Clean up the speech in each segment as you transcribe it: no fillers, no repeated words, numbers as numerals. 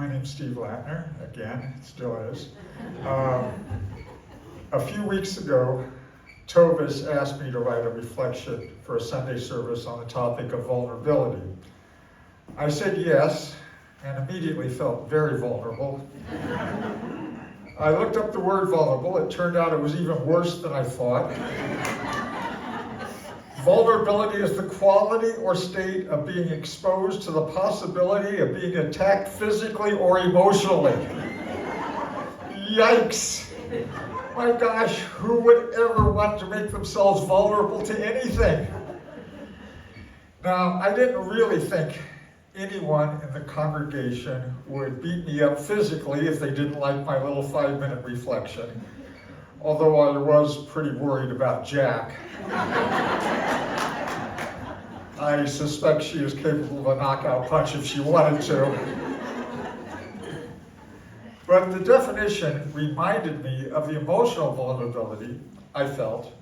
My name's Steve Latner, again, it still is. A few weeks ago, Tovis asked me to write a reflection for a Sunday service on the topic of vulnerability. I said yes, and immediately felt very vulnerable. I looked up the word vulnerable. It turned out it was even worse than I thought. Vulnerability is the quality or state of being exposed to the possibility of being attacked physically or emotionally. Yikes! My gosh, who would ever want to make themselves vulnerable to anything? Now, I didn't really think anyone in the congregation would beat me up physically if they didn't like my little 5-minute reflection, although I was pretty worried about Jack. I suspect she is capable of a knockout punch if she wanted to. But the definition reminded me of the emotional vulnerability I felt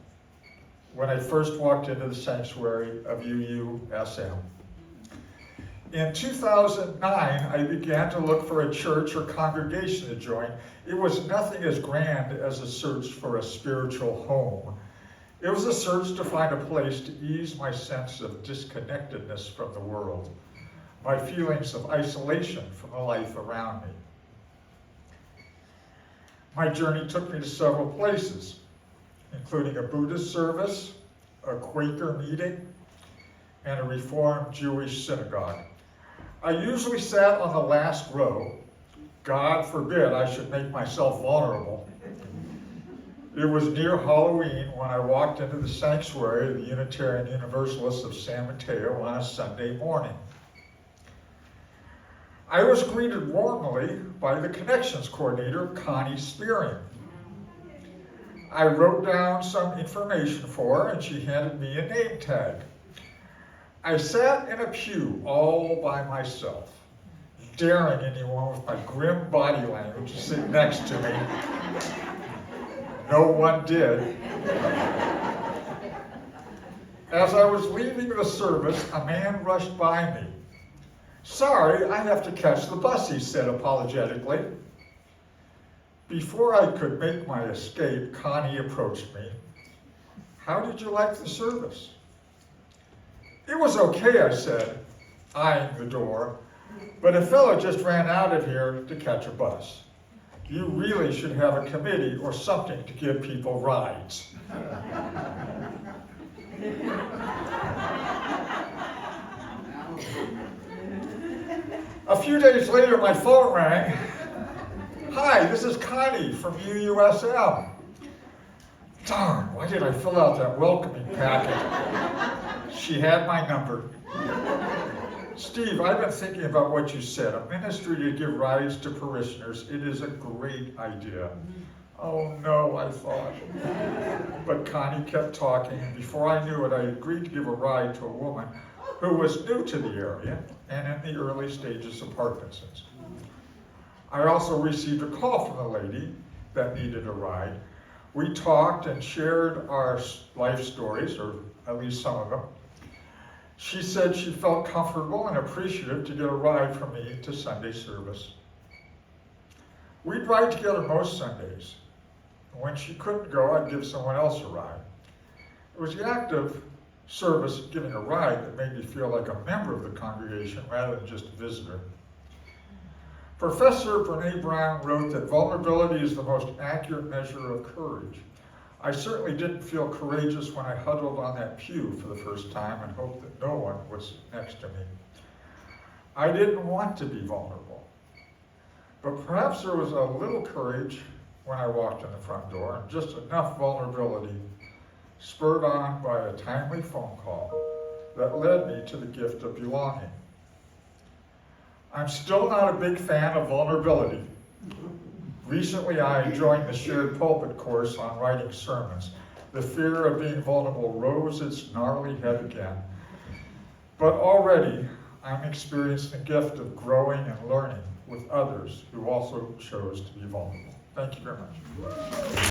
when I first walked into the sanctuary of UUSM. In 2009, I began to look for a church or congregation to join. It was nothing as grand as a search for a spiritual home. It was a search to find a place to ease my sense of disconnectedness from the world, my feelings of isolation from the life around me. My journey took me to several places, including a Buddhist service, a Quaker meeting, and a Reformed Jewish synagogue. I usually sat on the last row. God forbid I should make myself vulnerable. It was near Halloween when I walked into the sanctuary of the Unitarian Universalists of San Mateo on a Sunday morning. I was greeted warmly by the Connections Coordinator, Connie Spearing. I wrote down some information for her and she handed me a name tag. I sat in a pew all by myself, daring anyone with my grim body language to sit next to me. No one did. As I was leaving the service, a man rushed by me. "Sorry, I have to catch the bus," he said apologetically. Before I could make my escape, Connie approached me. "How did you like the service?" "It was okay," I said, eyeing the door, "but a fellow just ran out of here to catch a bus. You really should have a committee or something to give people rides." A few days later, my phone rang. "Hi, this is Connie from UUSM." Darn, why did I fill out that welcoming packet? She had my number. "Steve, I've been thinking about what you said. A ministry to give rides to parishioners. It is a great idea." Oh no, I thought. But Connie kept talking, and before I knew it, I agreed to give a ride to a woman who was new to the area and in the early stages of Parkinson's. I also received a call from a lady that needed a ride. We talked and shared our life stories, or at least some of them. She said she felt comfortable and appreciative to get a ride from me to Sunday service. We'd ride together most Sundays. When she couldn't go, I'd give someone else a ride. It was the act of service, giving a ride, that made me feel like a member of the congregation rather than just a visitor. Professor Brene Brown wrote that vulnerability is the most accurate measure of courage. I certainly didn't feel courageous when I huddled on that pew for the first time and hoped that no one was next to me. I didn't want to be vulnerable. But perhaps there was a little courage when I walked in the front door, and just enough vulnerability, spurred on by a timely phone call, that led me to the gift of belonging. I'm still not a big fan of vulnerability. Recently, I joined the shared pulpit course on writing sermons. The fear of being vulnerable rose its gnarly head again. But already, I'm experiencing the gift of growing and learning with others who also chose to be vulnerable. Thank you very much.